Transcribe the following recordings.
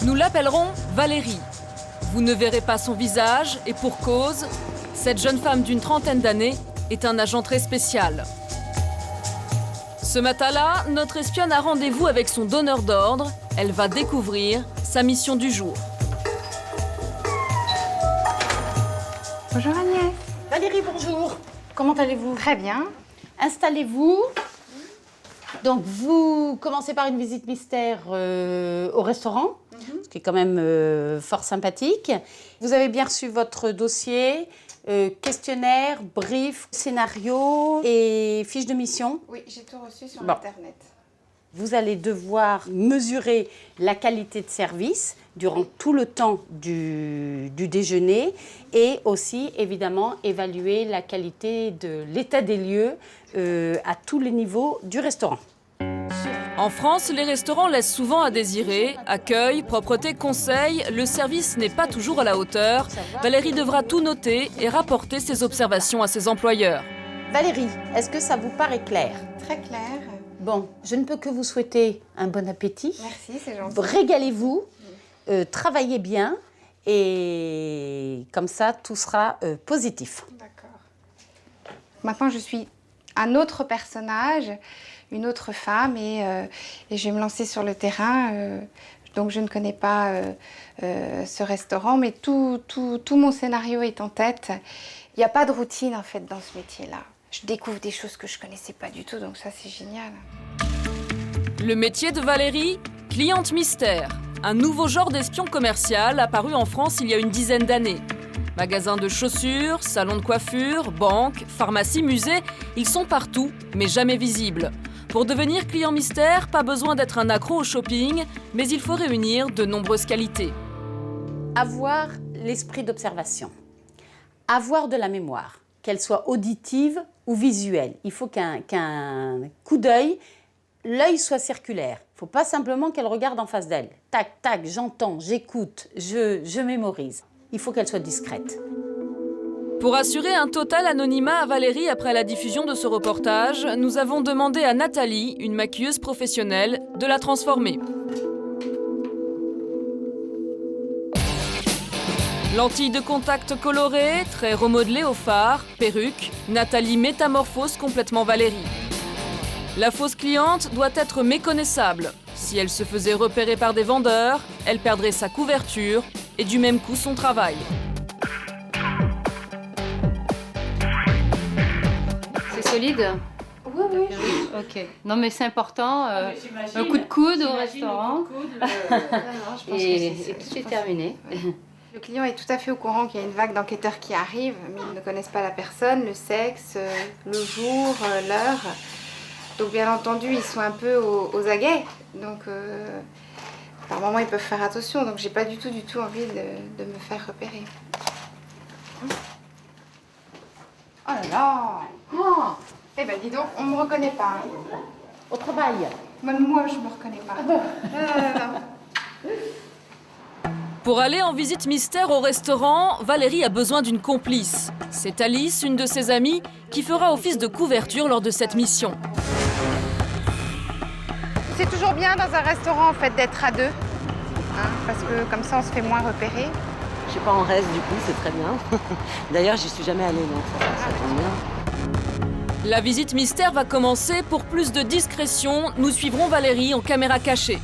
Nous l'appellerons Valérie. Vous ne verrez pas son visage et pour cause, cette jeune femme d'une trentaine d'années est un agent très spécial. Ce matin-là, notre espionne a rendez-vous avec son donneur d'ordre. Elle va découvrir sa mission du jour. Bonjour Agnès. Valérie, bonjour. Comment allez-vous? Très bien. Installez-vous. Donc, vous commencez par une visite mystère au restaurant, ce qui est quand même fort sympathique. Vous avez bien reçu votre dossier, questionnaire, brief, scénario et fiche de mission. Oui, j'ai tout reçu sur Bon. Internet. Vous allez devoir mesurer la qualité de service durant tout le temps du déjeuner et aussi, évidemment, évaluer la qualité de l'état des lieux à tous les niveaux du restaurant. En France, les restaurants laissent souvent à désirer. Accueil, propreté, conseil, le service n'est pas toujours à la hauteur. Valérie devra tout noter et rapporter ses observations à ses employeurs. Valérie, est-ce que ça vous paraît clair? Très clair. Bon, je ne peux que vous souhaiter un bon appétit. Merci, c'est gentil. Régalez-vous, travaillez bien et comme ça, tout sera positif. D'accord. Maintenant, je suis un autre personnage, une autre femme et je vais me lancer sur le terrain. Donc, je ne connais pas ce restaurant, mais tout mon scénario est en tête. Il n'y a pas de routine, en fait, dans ce métier-là. Je découvre des choses que je ne connaissais pas du tout, donc ça, c'est génial. Le métier de Valérie, cliente mystère. Un nouveau genre d'espion commercial apparu en France il y a une dizaine d'années. Magasins de chaussures, salons de coiffure, banques, pharmacies, musées, ils sont partout, mais jamais visibles. Pour devenir client mystère, pas besoin d'être un accro au shopping, mais il faut réunir de nombreuses qualités. Avoir l'esprit d'observation, avoir de la mémoire, qu'elle soit auditive ou visuelle. Il faut qu'un coup d'œil, l'œil soit circulaire. Il ne faut pas simplement qu'elle regarde en face d'elle. Tac, tac, j'entends, j'écoute, je mémorise. Il faut qu'elle soit discrète. Pour assurer un total anonymat à Valérie après la diffusion de ce reportage, nous avons demandé à Nathalie, une maquilleuse professionnelle, de la transformer. Lentilles de contact colorées, traits remodelés au phare, perruque, Nathalie métamorphose complètement Valérie. La fausse cliente doit être méconnaissable. Si elle se faisait repérer par des vendeurs, elle perdrait sa couverture et du même coup son travail. C'est solide? Oui, oui. Ok. Non mais c'est important, un coup de coude au restaurant et tout est terminé. Ouais. Le client est tout à fait au courant qu'il y a une vague d'enquêteurs qui arrivent, mais ils ne connaissent pas la personne, le sexe, le jour, l'heure. Donc bien entendu, ils sont un peu aux aguets. Donc par moments, ils peuvent faire attention. Donc j'ai pas du tout envie de me faire repérer. Oh là là! Oh. Eh ben dis donc, on me reconnaît pas. Hein. Au travail. Même moi, je me reconnais pas. Non. Pour aller en visite mystère au restaurant, Valérie a besoin d'une complice. C'est Alice, une de ses amies, qui fera office de couverture lors de cette mission. C'est toujours bien dans un restaurant en fait d'être à deux, hein, parce que comme ça on se fait moins repérer. Je sais pas, en reste du coup, c'est très bien. D'ailleurs, j'y suis jamais allée, donc ça tombe bien. La visite mystère va commencer. Pour plus de discrétion, nous suivrons Valérie en caméra cachée.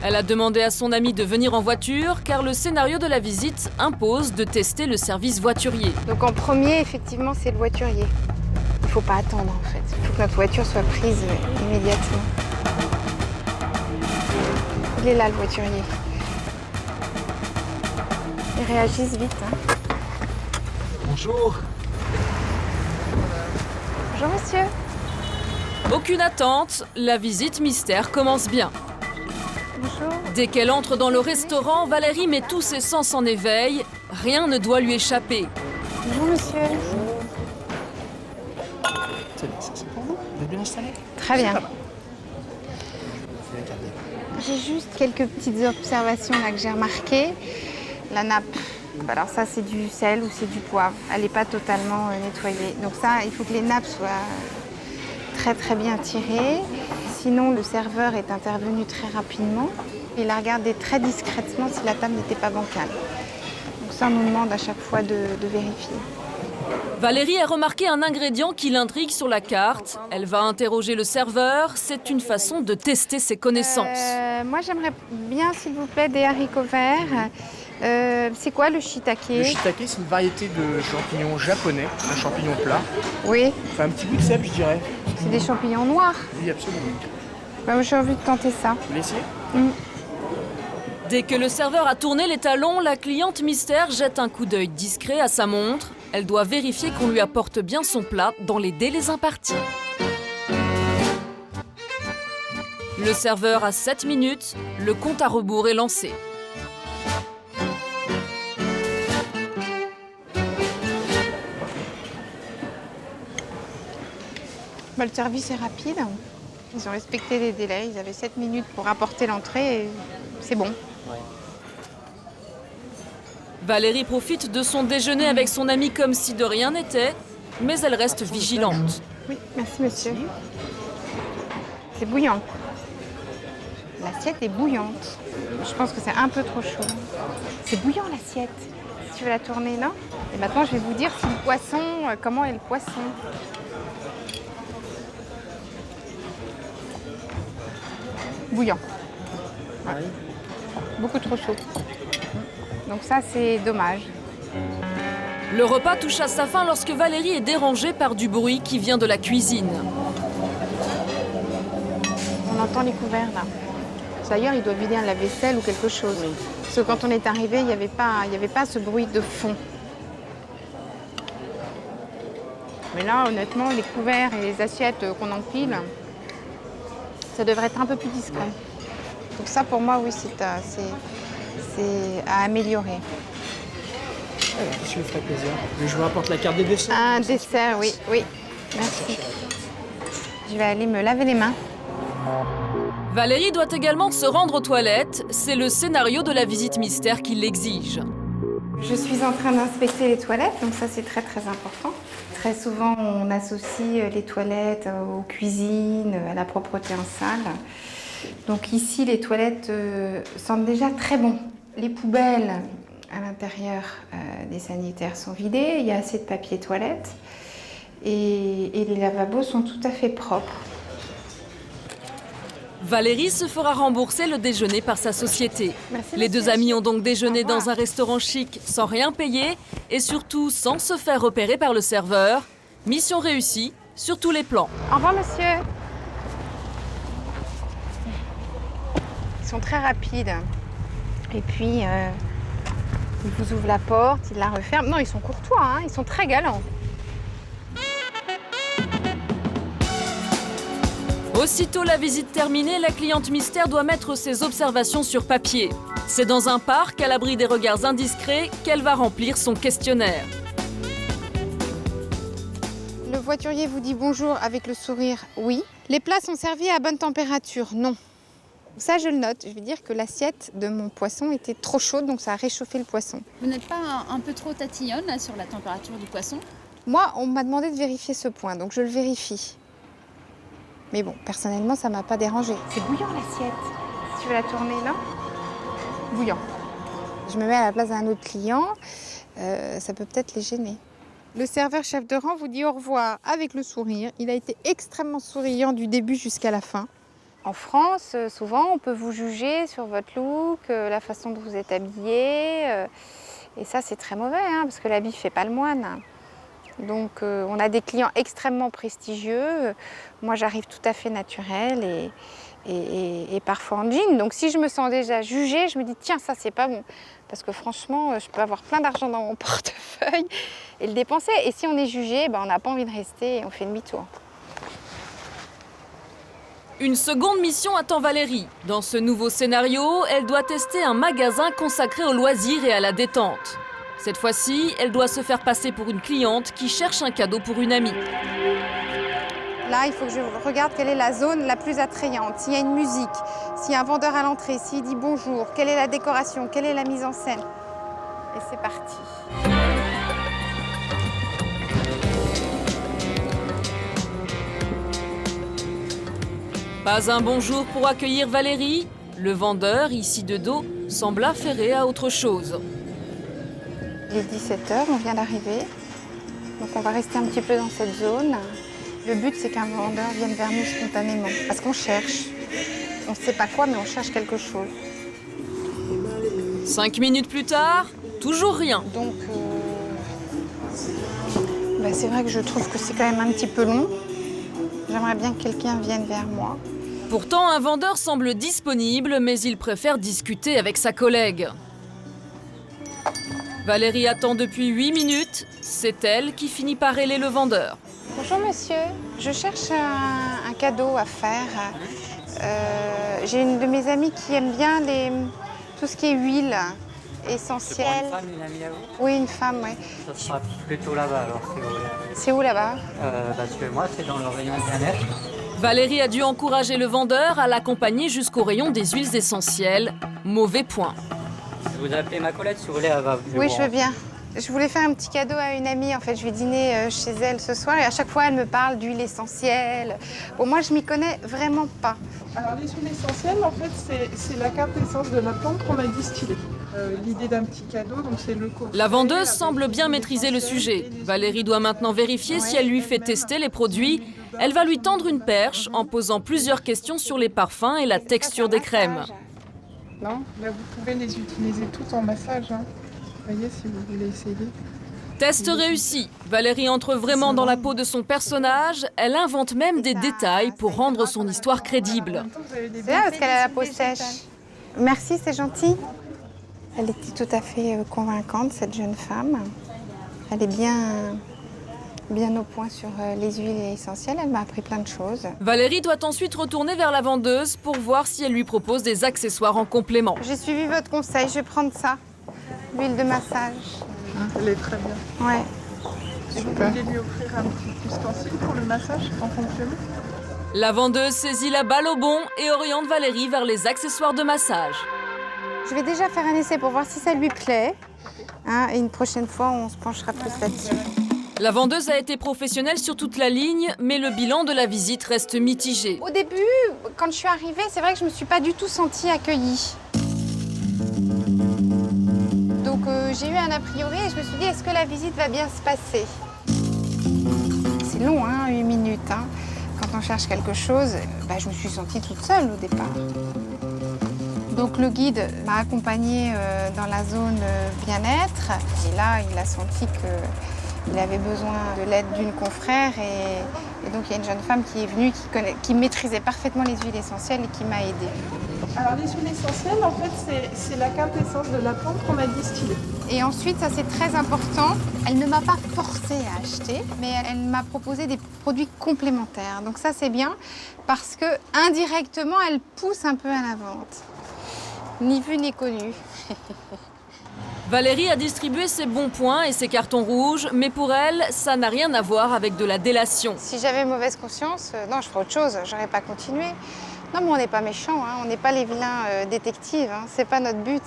Elle a demandé à son amie de venir en voiture car le scénario de la visite impose de tester le service voiturier. Donc en premier, effectivement, c'est le voiturier. Il faut pas attendre en fait. Il faut que notre voiture soit prise immédiatement. Il est là le voiturier. Ils réagissent vite. Hein. Bonjour. Bonjour monsieur. Aucune attente, la visite mystère commence bien. Bonjour. Dès qu'elle entre dans le restaurant, Valérie met tous ses sens en éveil. Rien ne doit lui échapper. Bonjour monsieur. C'est pour vous? Vous êtes bien installé? Très bien. Regardez. J'ai juste quelques petites observations là que j'ai remarquées. La nappe, alors ça c'est du sel ou c'est du poivre. Elle n'est pas totalement nettoyée. Donc ça, il faut que les nappes soient très très bien tirées. Sinon, le serveur est intervenu très rapidement. Il a regardé très discrètement si la table n'était pas bancale. Donc ça, on nous demande à chaque fois de vérifier. Valérie a remarqué un ingrédient qui l'intrigue sur la carte. Elle va interroger le serveur. C'est une façon de tester ses connaissances. Moi, j'aimerais bien, s'il vous plaît, des haricots verts. C'est quoi le shiitake? Le shiitake, c'est une variété de champignons japonais, un champignon plat. Oui, Enfin, un petit goût de sel, je dirais. c'est des champignons noirs. Oui, absolument. Bah, moi, j'ai envie de tenter ça. Vous l'essayez? Dès que le serveur a tourné les talons, la cliente mystère jette un coup d'œil discret à sa montre. Elle doit vérifier qu'on lui apporte bien son plat dans les délais impartis. Le serveur a 7 minutes, le compte à rebours est lancé. Bah, le service est rapide. Ils ont respecté les délais. Ils avaient 7 minutes pour apporter l'entrée et c'est bon. Valérie profite de son déjeuner avec son amie comme si de rien n'était, mais elle reste vigilante. Oui, merci monsieur. C'est bouillant. L'assiette est bouillante. Je pense que c'est un peu trop chaud. C'est bouillant l'assiette. Si tu veux la tourner là. Et maintenant, je vais vous dire si le poisson, comment est le poisson. Bouillant. Ouais. Beaucoup trop chaud. Donc ça, c'est dommage. Le repas touche à sa fin lorsque Valérie est dérangée par du bruit qui vient de la cuisine. On entend les couverts là. D'ailleurs, il doit vider un lave-vaisselle ou quelque chose. Parce que quand on est arrivé, il n'y avait pas ce bruit de fond. Mais là, honnêtement, les couverts et les assiettes qu'on empile, ça devrait être un peu plus discret. Donc ça, pour moi, oui, c'est à améliorer. Qu'est-ce qui vous ferait plaisir? Je vous rapporte la carte des desserts. Un dessert, oui, oui. Merci. Je vais aller me laver les mains. Valérie doit également se rendre aux toilettes. C'est le scénario de la visite mystère qui l'exige. Je suis en train d'inspecter les toilettes, donc ça c'est très très important. Très souvent on associe les toilettes aux cuisines, à la propreté en salle. Donc ici les toilettes sentent déjà très bon. Les poubelles à l'intérieur des sanitaires sont vidées, il y a assez de papier toilette et les lavabos sont tout à fait propres. Valérie se fera rembourser le déjeuner par sa société. Merci, Les deux monsieur. amis ont donc déjeuné Au revoir. dans un restaurant chic sans rien payer et surtout sans se faire repérer par le serveur. Mission réussie sur tous les plans. Au revoir monsieur. Ils sont très rapides. Et puis ils vous ouvrent la porte, ils la referment. Non, ils sont courtois, hein, ils sont très galants. Aussitôt la visite terminée, la cliente mystère doit mettre ses observations sur papier. C'est dans un parc, à l'abri des regards indiscrets, qu'elle va remplir son questionnaire. Le voiturier vous dit bonjour avec le sourire, oui. Les plats sont servis à bonne température, non. Ça, je le note. Je vais dire que l'assiette de mon poisson était trop chaude, donc ça a réchauffé le poisson. Vous n'êtes pas un peu trop tatillonne là, sur la température du poisson? Moi, on m'a demandé de vérifier ce point, donc je le vérifie. Mais bon, personnellement, ça m'a pas dérangé. C'est bouillant l'assiette. Si tu veux la tourner là, bouillant. Je me mets à la place d'un autre client, ça peut peut-être les gêner. Le serveur chef de rang vous dit au revoir avec le sourire. Il a été extrêmement souriant du début jusqu'à la fin. En France, souvent, on peut vous juger sur votre look, la façon dont vous êtes habillé. Et ça, c'est très mauvais, hein, parce que l'habit ne fait pas le moine. Donc on a des clients extrêmement prestigieux. Moi j'arrive tout à fait naturelle et parfois en jean. Donc si je me sens déjà jugée, je me dis tiens ça c'est pas bon. Parce que franchement je peux avoir plein d'argent dans mon portefeuille et le dépenser. Et si on est jugé, on n'a pas envie de rester et on fait demi-tour. Une seconde mission attend Valérie. Dans ce nouveau scénario, elle doit tester un magasin consacré aux loisirs et à la détente. Cette fois-ci, elle doit se faire passer pour une cliente qui cherche un cadeau pour une amie. Là, il faut que je regarde quelle est la zone la plus attrayante. S'il y a une musique, s'il y a un vendeur à l'entrée, s'il dit bonjour, quelle est la décoration, quelle est la mise en scène. Et c'est parti. Pas un bonjour pour accueillir Valérie. Le vendeur, ici de dos, semble affairé à autre chose. Il est 17h, on vient d'arriver. Donc on va rester un petit peu dans cette zone. Le but, c'est qu'un vendeur vienne vers nous spontanément. Parce qu'on cherche. On ne sait pas quoi, mais on cherche quelque chose. 5 minutes plus tard, toujours rien. Donc, c'est vrai que je trouve que c'est quand même un petit peu long. J'aimerais bien que quelqu'un vienne vers moi. Pourtant, un vendeur semble disponible, mais il préfère discuter avec sa collègue. Valérie attend depuis 8 minutes. C'est elle qui finit par héler le vendeur. Bonjour monsieur, je cherche un cadeau à faire. J'ai une de mes amies qui aime bien tout ce qui est huile essentielle. C'est pour une femme, une amie à vous? Oui, une femme, oui. Ça sera plutôt là-bas alors, si vous voulez. C'est où là-bas? Suivez-moi, c'est dans le rayon bien-être. Valérie a dû encourager le vendeur à l'accompagner jusqu'au rayon des huiles essentielles. Mauvais point. Je vous appelez ma collègue si vous voulez, elle va vous Oui, je veux bien. Je voulais faire un petit cadeau à une amie. En fait, je vais dîner chez elle ce soir et à chaque fois, elle me parle d'huile essentielle. Bon, moi, je m'y connais vraiment pas. Alors, les huiles essentielles, en fait, c'est la quintessence de la plante qu'on a distillée. L'idée d'un petit cadeau, donc c'est le coffret. La vendeuse semble bien maîtriser le sujet. Valérie doit maintenant vérifier si elle lui fait tester les produits. Elle va lui tendre une perche en posant plusieurs questions sur les parfums et la texture des crèmes. Non, là, vous pouvez les utiliser toutes en massage. Hein. Vous voyez, si vous voulez essayer. Test réussi. Valérie entre vraiment dans la peau de son personnage. Elle invente même des détails pour rendre son histoire crédible. C'est bien parce qu'elle a la peau sèche. Merci, c'est gentil. Elle était tout à fait convaincante, cette jeune femme. Elle est bien au point sur les huiles essentielles. Elle m'a appris plein de choses. Valérie doit ensuite retourner vers la vendeuse pour voir si elle lui propose des accessoires en complément. J'ai suivi votre conseil, je vais prendre ça. L'huile de massage. Elle est très bien. Ouais. Et vous voulez lui offrir un petit ustensile pour le massage en complément? La vendeuse saisit la balle au bond et oriente Valérie vers les accessoires de massage. Je vais déjà faire un essai pour voir si ça lui plaît. Hein, et une prochaine fois, on se penchera plus là-dessus. La vendeuse a été professionnelle sur toute la ligne, mais le bilan de la visite reste mitigé. Au début, quand je suis arrivée, c'est vrai que je ne me suis pas du tout sentie accueillie. Donc j'ai eu un a priori et je me suis dit, est-ce que la visite va bien se passer? C'est long, 8 minutes. Quand on cherche quelque chose, je me suis sentie toute seule au départ. Donc le guide m'a accompagnée dans la zone bien-être. Et là, il a senti qu'il avait besoin de l'aide d'une confrère. Et donc il y a une jeune femme qui est venue, qui maîtrisait parfaitement les huiles essentielles et qui m'a aidée. Alors les huiles essentielles, en fait, c'est la quintessence de la plante qu'on a distillée. Et ensuite, ça c'est très important, elle ne m'a pas forcée à acheter, mais elle m'a proposé des produits complémentaires. Donc ça c'est bien, parce que indirectement, elle pousse un peu à la vente. Ni vu ni connu. Valérie a distribué ses bons points et ses cartons rouges, mais pour elle, ça n'a rien à voir avec de la délation. Si j'avais mauvaise conscience, non, je ferais autre chose, j'aurais pas continué. Non, mais on n'est pas méchants, on n'est pas les vilains détectives, c'est pas notre but.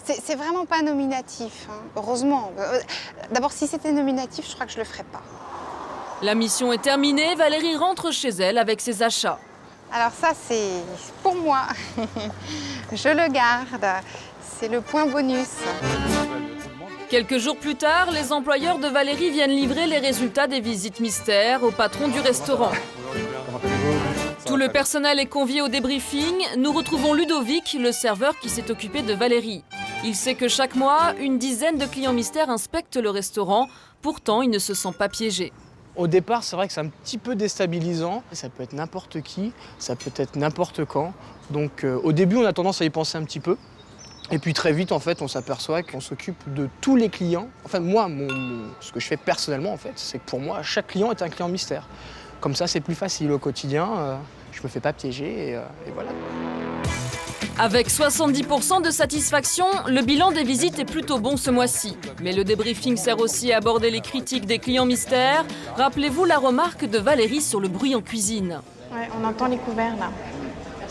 C'est vraiment pas nominatif, heureusement. D'abord, si c'était nominatif, je crois que je le ferais pas. La mission est terminée, Valérie rentre chez elle avec ses achats. Alors ça, c'est pour moi. Je le garde. C'est le point bonus. Quelques jours plus tard, les employeurs de Valérie viennent livrer les résultats des visites mystères au patron du restaurant. Tout le personnel est convié au débriefing. Nous retrouvons Ludovic, le serveur qui s'est occupé de Valérie. Il sait que chaque mois, une dizaine de clients mystères inspectent le restaurant. Pourtant, il ne se sent pas piégé. Au départ, c'est vrai que c'est un petit peu déstabilisant. Ça peut être n'importe qui, ça peut être n'importe quand. Donc au début, on a tendance à y penser un petit peu. Et puis très vite, en fait, on s'aperçoit qu'on s'occupe de tous les clients. Enfin, moi, ce que je fais personnellement, en fait, c'est que pour moi, chaque client est un client mystère. Comme ça, c'est plus facile au quotidien. Je me fais pas piéger et voilà. Avec 70% de satisfaction, le bilan des visites est plutôt bon ce mois-ci. Mais le débriefing sert aussi à aborder les critiques des clients mystères. Rappelez-vous la remarque de Valérie sur le bruit en cuisine. Ouais, on entend les couverts là.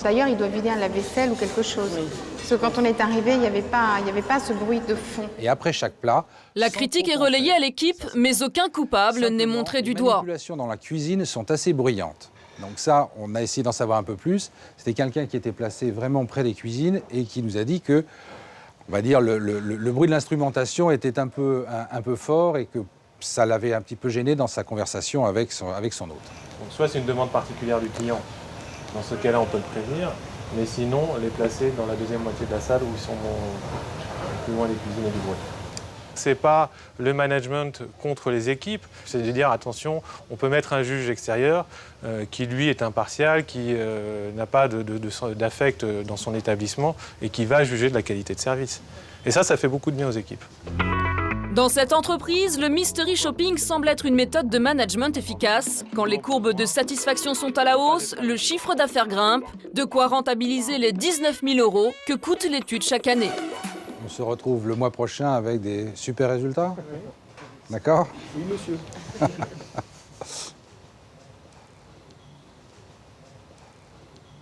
D'ailleurs, il doit vider un lave-vaisselle ou quelque chose. Parce que quand on est arrivé, il n'y avait pas ce bruit de fond. Et après chaque plat... La critique est relayée à l'équipe, mais aucun coupable n'est montré du doigt. Les manipulations dans la cuisine sont assez bruyantes. Donc ça, on a essayé d'en savoir un peu plus. C'était quelqu'un qui était placé vraiment près des cuisines et qui nous a dit que, on va dire, le bruit de l'instrumentation était un peu fort et que ça l'avait un petit peu gêné dans sa conversation avec son hôte. Donc soit c'est une demande particulière du client, dans ce cas-là on peut le prévenir, mais sinon les placer dans la deuxième moitié de la salle où ils sont plus loin des cuisines et du bruit. C'est pas le management contre les équipes, c'est de dire attention, on peut mettre un juge extérieur qui lui est impartial, qui n'a pas d'affect dans son établissement et qui va juger de la qualité de service. Et ça fait beaucoup de bien aux équipes. Dans cette entreprise, le mystery shopping semble être une méthode de management efficace. Quand les courbes de satisfaction sont à la hausse, le chiffre d'affaires grimpe, de quoi rentabiliser les 19 000 € que coûte l'étude chaque année. On se retrouve le mois prochain avec des super résultats. D'accord ? Oui, monsieur.